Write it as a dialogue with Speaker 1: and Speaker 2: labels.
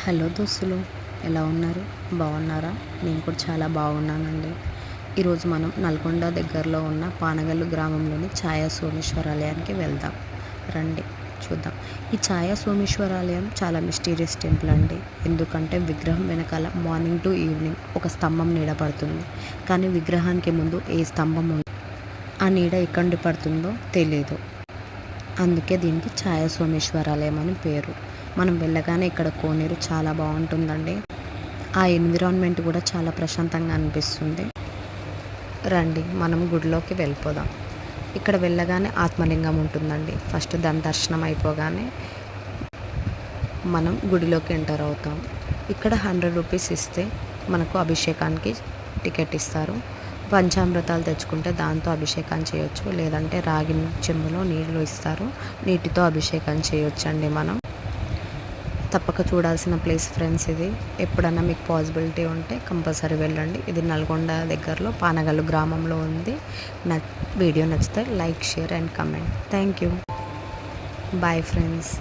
Speaker 1: Hello దోస్తులు, ఎలా ఉన్నారు? బాగున్నారా? నేను కూడా చాలా బాగున్నానండి. ఈరోజు మనం నల్గొండ దగ్గరలో ఉన్న పానగల్లు గ్రామంలోని ఛాయా సోమేశ్వరాలయానికి వెళ్దాం. రండి చూద్దాం. ఈ ఛాయా సోమేశ్వరాలయం చాలా మిస్టీరియస్ టెంపుల్ అండి. ఎందుకంటే విగ్రహం వెనకాల మార్నింగ్ టు ఈవినింగ్ ఒక స్తంభం నీడ పడుతుంది. కానీ విగ్రహానికి ముందు ఏ స్తంభం ఉండదు. ఆ నీడ ఎక్కడి పడుతుందో తెలియదు. అందుకే దీనికి ఛాయా సోమేశ్వరాలయం అని పేరు. మనం వెళ్ళగానే ఇక్కడ కోనేరు చాలా బాగుంటుందండి. ఆ ఎన్విరాన్మెంట్ కూడా చాలా ప్రశాంతంగా అనిపిస్తుంది. రండి మనం గుడిలోకి వెళ్ళిపోదాం. ఇక్కడ వెళ్ళగానే ఆత్మలింగం ఉంటుందండి. ఫస్ట్ దాని దర్శనం అయిపోగానే మనం గుడిలోకి ఎంటర్ అవుతాం. ఇక్కడ 100 రూపీస్ ఇస్తే మనకు అభిషేకానికి టికెట్ ఇస్తారు. పంచామృతాలు తెచ్చుకుంటే దాంతో అభిషేకం చేయొచ్చు, లేదంటే రాగి చెంబులో నీళ్ళు ఇస్తారు, నీటితో అభిషేకం చేయొచ్చండి. మనం తప్పక చూడాల్సిన ప్లేస్ ఫ్రెండ్స్ ఇది. ఎప్పుడన్నా మీకు పాసిబిలిటీ ఉంటే కంపల్సరీ వెళ్ళండి. ఇది నల్గొండ దగ్గరలో పానగల్లు గ్రామంలో ఉంది. వీడియో నచ్చితే like, share and comment. Thank you. Bye friends.